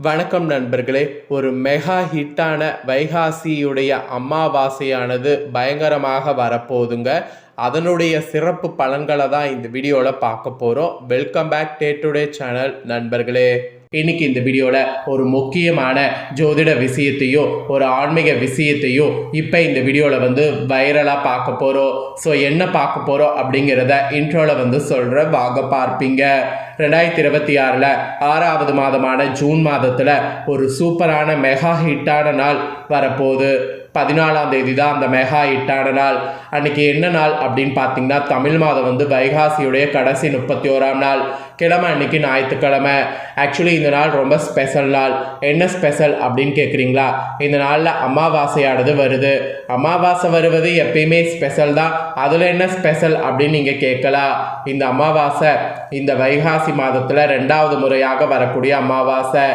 வணக்கம் நண்பர்களே. ஒரு மெகா ஹிட்டான வைகாசியுடைய அமாவாசையானது பயங்கரமாக வரப்போகுதுங்க. அதனுடைய சிறப்பு பலன்களை தான் இந்த வீடியோவில் பார்க்க போகிறோம். வெல்கம் பேக் டுடே சேனல் நண்பர்களே. இன்னைக்கு இந்த வீடியோவில் ஒரு முக்கியமான ஜோதிட விஷயத்தையும் ஒரு ஆன்மீக விஷயத்தையும் இப்போ இந்த வீடியோவில் வைரலாக பார்க்க போகிறோம். ஸோ என்ன பார்க்க போகிறோம் அப்படிங்கிறத இன்ட்ரோவில் சொல்கிற வாங்க பார்ப்பீங்க. 2026 6வது மாதமான ஜூன் மாதத்தில் ஒரு சூப்பரான மெகா ஹிட்டான நாள் வரப்போகுது. 14ஆம் தேதி தான் அந்த மெகா ஹிட்டான நாள். அன்றைக்கி என்ன நாள் அப்படின்னு பார்த்தீங்கன்னா, தமிழ் மாதம் வைகாசியுடைய கடைசி 31ஆம் நாள், கிழமை அன்னைக்கு ஞாயிற்றுக்கிழமை. ஆக்சுவலி இந்த நாள் ரொம்ப ஸ்பெஷல் நாள். என்ன ஸ்பெஷல் அப்படின்னு கேட்குறீங்களா? இந்த நாளில் அமாவாசையானது வருது. அமாவாசை வருவது எப்பயுமே ஸ்பெஷல் தான். அதில் என்ன ஸ்பெஷல் அப்படின்னு நீங்கள் கேட்கலாம். இந்த அமாவாசை இந்த வைகாசி மாதத்தில் 2வது முறையாக வரக்கூடிய அமாவாசை.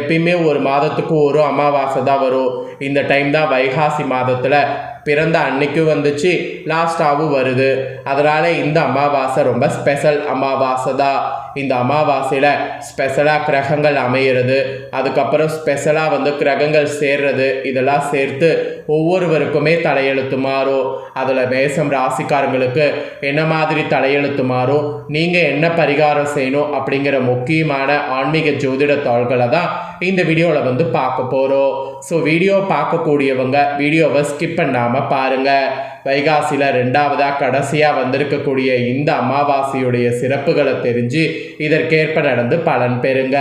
எப்பயுமே ஒரு மாதத்துக்கு ஒரு அமாவாசை தான் வரும். இந்த டைம் தான் வைகாசி மாதத்தில் பிறந்த அன்னைக்கு வந்துச்சு, லாஸ்டாகவும் வருது. அதனால் இந்த அமாவாசை ரொம்ப ஸ்பெஷல் அமாவாசை தான். இந்த அமாவாசையில் ஸ்பெஷலாக கிரகங்கள் அமையிறது, அதுக்கப்புறம் ஸ்பெஷலாக கிரகங்கள் சேர்றது, இதெல்லாம் சேர்த்து ஒவ்வொருவருக்குமே தலையெழுத்து மாறும். அதில் மேசம் ராசிக்காரங்களுக்கு என்ன மாதிரி தலையெழுத்து மாறும், நீங்கள் என்ன பரிகாரம் செய்யணும் அப்படிங்கிற முக்கியமான ஆன்மீக ஜோதிட தாள்களை தான் இந்த வீடியோவில் பார்க்க போகிறோம். ஸோ வீடியோ பார்க்கக்கூடியவங்க வீடியோவை ஸ்கிப் பண்ணாமல் பாருங்கள். வைகாசியில் 2வதாக கடைசியாக வந்திருக்கக்கூடிய இந்த அமாவாசையுடைய சிறப்புகளை தெரிஞ்சு இதற்கேற்ப நடந்து பலன் பெறுங்க.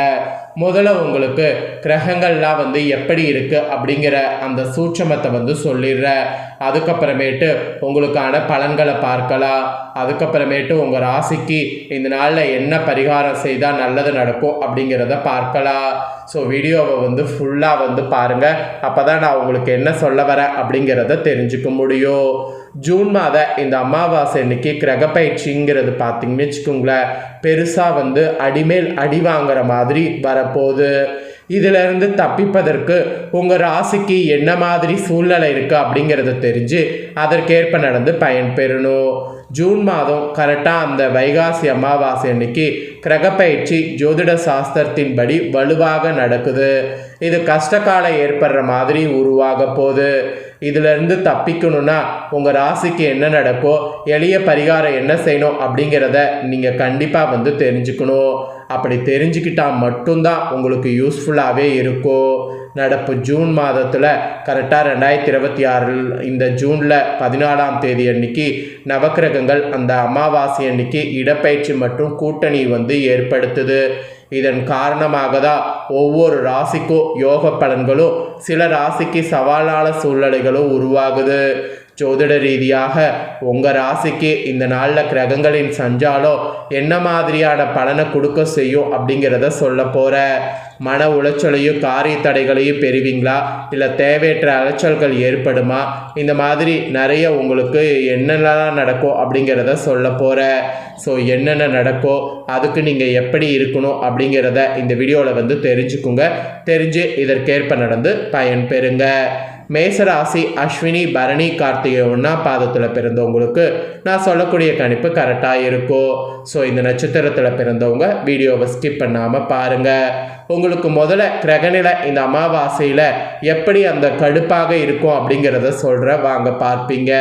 முதல்ல உங்களுக்கு கிரகங்கள்லாம் எப்படி இருக்குது அப்படிங்கிற அந்த சூட்சமத்தை சொல்லிடுறேன். அதுக்கப்புறமேட்டு உங்களுக்கான பலன்களை பார்க்கலாம். அதுக்கப்புறமேட்டு உங்கள் ராசிக்கு இந்த நாளில் என்ன பரிகாரம் செய்தால் நல்லது நடக்கும் அப்படிங்கிறத பார்க்கலாம். ஸோ வீடியோவை ஃபுல்லாக பாருங்கள். அப்போ தான் நான் உங்களுக்கு என்ன சொல்ல வரேன் அப்படிங்கிறத தெரிஞ்சுக்க முடியும். ஜூன் மாத இந்த அமாவாசை அன்னைக்கு கிரகப்பயிற்சிங்கிறது பார்த்தீங்கன்னு வச்சுக்கோங்களேன், பெருசாக அடிமேல் அடி வாங்குற மாதிரி வரப்போகுது. இதிலிருந்து தப்பிப்பதற்கு உங்கள் ராசிக்கு என்ன மாதிரி சூழ்நிலை இருக்குது அப்படிங்கிறத தெரிஞ்சு அதற்கேற்ப நடந்து பயன் பெறணும். ஜூன் மாதம் கரெக்டாக அந்த வைகாசி அமாவாசை அன்னைக்கு கிரகப்பயிற்சி ஜோதிட சாஸ்திரத்தின்படி வலுவாக நடக்குது. இது கஷ்டகாலம் ஏற்படுற மாதிரி உருவாக போகுது. இதிலிருந்து தப்பிக்கணும்னா உங்கள் ராசிக்கு என்ன நடக்கோ, எளிய பரிகாரம் என்ன செய்யணும் அப்படிங்கிறத நீங்கள் கண்டிப்பாக தெரிஞ்சுக்கணும். அப்படி தெரிஞ்சுக்கிட்டால் மட்டும்தான் உங்களுக்கு யூஸ்ஃபுல்லாகவே இருக்கும். நடப்பு ஜூன் மாதத்தில் கரெக்டாக 2026 இந்த ஜூனில் 14ஆம் தேதி அன்னைக்கு நவக்கிரகங்கள் அந்த அமாவாசை அன்னைக்கு இடப்பயிற்சி மற்றும் கூட்டணி ஏற்படுத்துது. இதன் காரணமாக தான் ஒவ்வொரு ராசிக்கும் யோக பலன்களும், சில ராசிக்கு சவாலான சூழ்நிலைகளும் உருவாகுது. ஜோதிட ரீதியாக உங்கள் ராசிக்கு இந்த நாளில் கிரகங்களின் சஞ்சாலம் என்ன மாதிரியான பலனை கொடுக்க செய்யும் அப்படிங்கிறத சொல்ல போகிற. மன உளைச்சலையும் காரிய தடைகளையும் பெறுவீங்களா, இல்லை தேவையற்ற அலைச்சல்கள் ஏற்படுமா, இந்த மாதிரி நிறைய உங்களுக்கு என்னென்னலாம் நடக்கும் அப்படிங்கிறத சொல்ல போகிற. ஸோ என்னென்ன நடக்கோ அதுக்கு நீங்கள் எப்படி இருக்கணும் அப்படிங்கிறத இந்த வீடியோவில் தெரிஞ்சுக்குங்க. தெரிஞ்சு இதற்கேற்ப நடந்து பயன் பெறுங்க. மேசராசி அஸ்வினி பரணி கார்த்திகை 1ஆம் பாதத்தில் பிறந்தவங்களுக்கு நான் சொல்லக்கூடிய கணிப்பு கரெக்டாக இருக்கும். ஸோ இந்த நட்சத்திரத்தில் பிறந்தவங்க வீடியோவை ஸ்கிப் பண்ணாமல் பாருங்கள். உங்களுக்கு முதல்ல கிரகநிலை இந்த அமாவாசையில் எப்படி அந்த கடுப்பாக இருக்கும் அப்படிங்கிறத சொல்கிற வாங்க பார்ப்பீங்க.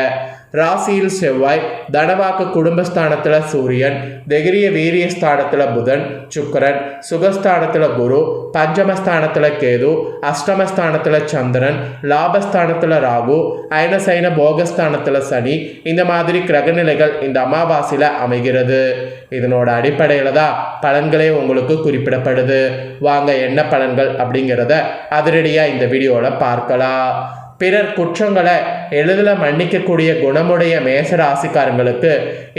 ராசியில் செவ்வாய், தனவாக்கு குடும்பஸ்தானத்தில் சூரியன், தைரிய வீரிய ஸ்தானத்தில் புதன், சுக்கரன், சுகஸ்தானத்தில் குரு, பஞ்சமஸ்தானத்தில் கேது, அஷ்டமஸ்தானத்தில் சந்திரன், லாபஸ்தானத்தில் ராகு, அயனசைன போகஸ்தானத்தில் சனி, இந்த மாதிரி கிரகநிலைகள் இந்த அமாவாசையில் அமைகிறது. இதனோட அடிப்படையில் தான் பலன்களே உங்களுக்கு குறிப்பிடப்படுது. வாங்க என்ன பலன்கள் அப்படிங்கிறத அதிரடியாக இந்த வீடியோவில் பார்க்கலாம். பிறர் குற்றங்களை எளிதில் மன்னிக்கக்கூடிய குணமுடைய மேசராசிக்காரங்களுக்கு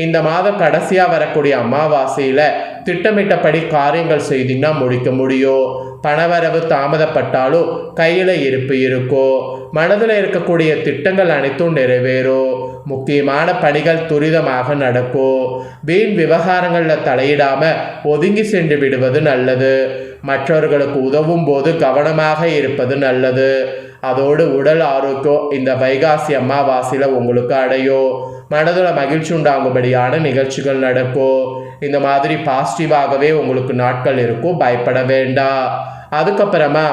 இந்த மாதம் கடைசியாக வரக்கூடிய அமாவாசையில் திட்டமிட்டபடி காரியங்கள் செய்தீங்கன்னா முடிக்க முடியும். பணவரவு தாமதப்பட்டாலும் கையில் இருப்பு இருக்கும். மனதில் இருக்கக்கூடிய திட்டங்கள் அனைத்தும் நிறைவேறும். முக்கியமான பணிகள் துரிதமாக நடக்கும். வீண் விவகாரங்களில் தலையிடாமல் ஒதுங்கி சென்று விடுவது நல்லது. மற்றவர்களுக்கு உதவும் போது கவனமாக இருப்பது நல்லது. அதோடு உடல் ஆரோக்கியம் இந்த வைகாசி அமாவாசையில் உங்களுக்கு அடையும். மனதில் மகிழ்ச்சி உண்டாகும்படியான நிகழ்ச்சிகள் நடக்கும். இந்த மாதிரி பாசிட்டிவாகவே உங்களுக்கு நாட்கள் இருக்கும். பயப்பட வேண்டாம். அதுக்கப்புறமா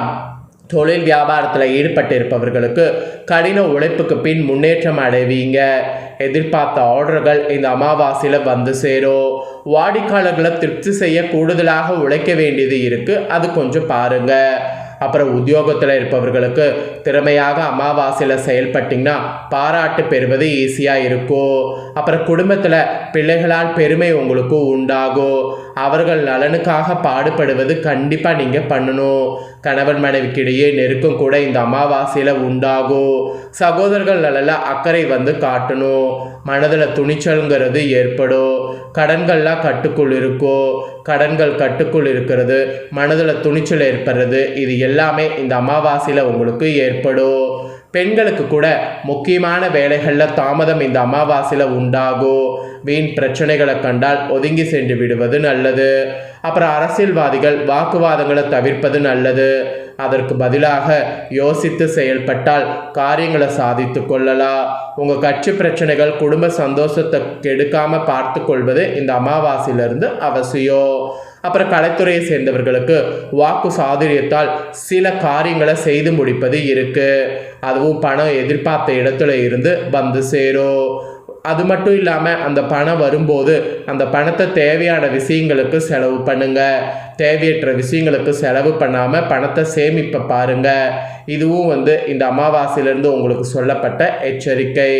தொழில் வியாபாரத்தில் ஈடுபட்டிருப்பவர்களுக்கு கடின உழைப்புக்கு பின் முன்னேற்றம் அடைவீங்க. எதிர்பார்த்த ஆர்டர்கள் இந்த அமாவாசையில் வந்து சேரும். வாடிக்கையாளர்களை திருப்தி செய்ய கூடுதலாக உழைக்க வேண்டியது இருக்குது, அது கொஞ்சம் பாருங்கள். அப்புறம் உத்தியோகத்தில் இருப்பவர்களுக்கு திறமையாக அமாவாசையில் செயல்பட்டிங்கன்னா பாராட்டு பெறுவது ஈஸியாக இருக்கும். அப்புறம் குடும்பத்தில் பிள்ளைகளால் பெருமை உங்களுக்கு உண்டாகும். அவர்கள் நலனுக்காக பாடுபடுவது கண்டிப்பாக நீங்கள் பண்ணணும். கணவன் மனைவிக்கிடையே நெருக்கம் கூட இந்த அமாவாசையில் உண்டாகும். சகோதரர்கள் நலனில் அக்கறை வந்து காட்டணும். மனதில் துணிச்சல்ங்கிறது ஏற்படும். கடன்கள்லாம் கட்டுக்குள் இருக்கும். கடன்கள் கட்டுக்குள் இருக்கிறது, மனதில் துணிச்சல் ஏற்படுறது, இது எல்லாமே இந்த அமாவாசையில் உங்களுக்கு ஏற்படும். பெண்களுக்கு கூட முக்கியமான வேலைகளில் தாமதம் இந்த அமாவாசையில் உண்டாகும். வீண் பிரச்சனைகளை கண்டால் ஒதுங்கி சென்று விடுவது நல்லது. அப்புறம் அரசியல்வாதிகள் வாக்குவாதங்களை தவிர்ப்பது நல்லது. அதற்கு பதிலாக யோசித்து செயல்பட்டால் காரியங்களை சாதித்து கொள்ளலாம். உங்கள் கட்சி பிரச்சனைகள் குடும்ப சந்தோஷத்தை கெடுக்காமல் பார்த்து கொள்வது இந்த அமாவாசையிலிருந்து அவசியம். அப்புறம் கலைத்துறையை சேர்ந்தவர்களுக்கு வாக்கு சாதுரியத்தால் சில காரியங்களை செய்து முடிப்பது இருக்குது. அதுவும் பணம் எதிர்பார்த்த இடத்துல இருந்து வந்து சேரும். அது மட்டும் இல்லாமல் அந்த பணம் வரும்போது அந்த பணத்தை தேவையான விஷயங்களுக்கு செலவு பண்ணுங்கள். தேவையற்ற விஷயங்களுக்கு செலவு பண்ணாமல் பணத்தை சேமிப்ப பாருங்கள். இதுவும் இந்த அமாவாசையிலிருந்து உங்களுக்கு சொல்லப்பட்ட எச்சரிக்கை.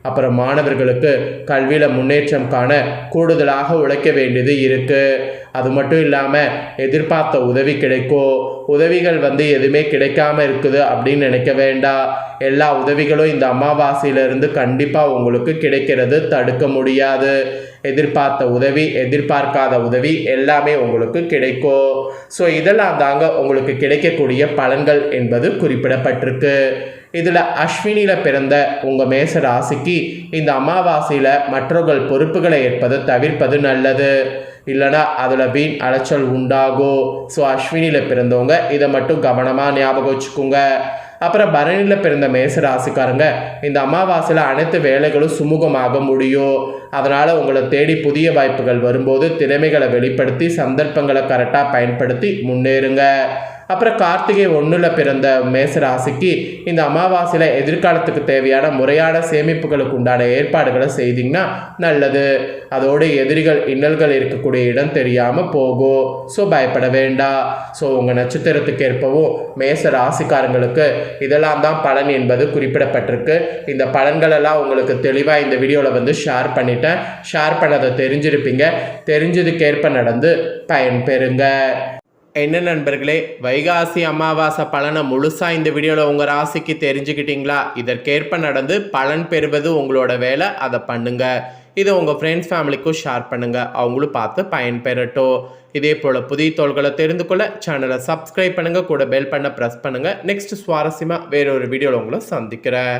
அப்புறம் மாணவர்களுக்கு கல்வியில் முன்னேற்றம் காண கூடுதலாக உழைக்க வேண்டியது இருக்குது. அது மட்டும் இல்லாமல் எதிர்பார்த்த உதவி கிடைக்கும். உதவிகள் எதுவுமே கிடைக்காம இருக்குது அப்படின்னு நினைக்க வேண்டாம். எல்லா உதவிகளும் இந்த அமாவாசையிலிருந்து கண்டிப்பாக உங்களுக்கு கிடைக்கிறது, தடுக்க முடியாது. எதிர்பார்த்த உதவி, எதிர்பார்க்காத உதவி எல்லாமே உங்களுக்கு கிடைக்கும். ஸோ இதெல்லாம் தாங்க உங்களுக்கு கிடைக்கக்கூடிய பலன்கள் என்பது குறிப்பிடப்பட்டிருக்கு. இதில் அஸ்வினியில் பிறந்த உங்கள் மேச ராசிக்கு இந்த அமாவாசையில் மற்றவர்கள் பொறுப்புகளை ஏற்பதை தவிர்ப்பது நல்லது. இல்லைனா அதில் வீண் அலைச்சல் உண்டாகும். ஸோ அஸ்வினியில் பிறந்தவங்க இதை மட்டும் கவனமாக ஞாபகம் வச்சுக்கோங்க. அப்புறம் பரணியில் பிறந்த மேச ராசிக்காரங்க இந்த அமாவாசையில் அனைத்து வேலைகளும் சுமூகமாக முடியும். அதனால் உங்களை தேடி புதிய வாய்ப்புகள் வரும்போது திறமைகளை வெளிப்படுத்தி சந்தர்ப்பங்களை கரெக்டாக பயன்படுத்தி முன்னேறுங்க. அப்புறம் கார்த்திகை 1 பிறந்த மேச ராசிக்கு இந்த அமாவாசையில் எதிர்காலத்துக்கு தேவையான முறையான சேமிப்புகளுக்கு உண்டான ஏற்பாடுகளை செய்திங்கன்னா நல்லது. அதோடு எதிரிகள் இன்னல்கள் இருக்கக்கூடிய இடம் தெரியாமல் போகும். ஸோ பயப்பட வேண்டாம். ஸோ உங்கள் நட்சத்திரத்துக்கு ஏற்பவும் மேச ராசிக்காரங்களுக்கு இதெல்லாம் தான் பலன் என்பது குறிப்பிடப்பட்டிருக்கு. இந்த பலன்களெல்லாம் உங்களுக்கு தெளிவாக இந்த வீடியோவில் ஷேர் பண்ணிட்டேன். ஷேர் பண்ணதை தெரிஞ்சிருப்பீங்க. தெரிஞ்சதுக்கேற்ப நடந்து பயன்பெறுங்க. என்ன நண்பர்களே, வைகாசி அமாவாசை பலனை முழுசாக இந்த வீடியோவில் உங்கள் ராசிக்கு தெரிஞ்சுக்கிட்டீங்களா? இதற்கேற்ப நடந்து பலன் பெறுவது உங்களோட வேலை, அதை பண்ணுங்கள். இதை உங்கள் ஃப்ரெண்ட்ஸ் ஃபேமிலிக்கும் ஷேர் பண்ணுங்கள், அவங்களும் பார்த்து பயன்பெறட்டும். இதே போல் புதிய தோள்களை தெரிந்து கொள்ள சேனலை சப்ஸ்கிரைப் பண்ணுங்கள், கூட பெல் பண்ண ப்ரெஸ் பண்ணுங்கள். நெக்ஸ்ட் சுவாரஸ்யமாக வேறொரு வீடியோவில் உங்களை சந்திக்கிறேன்.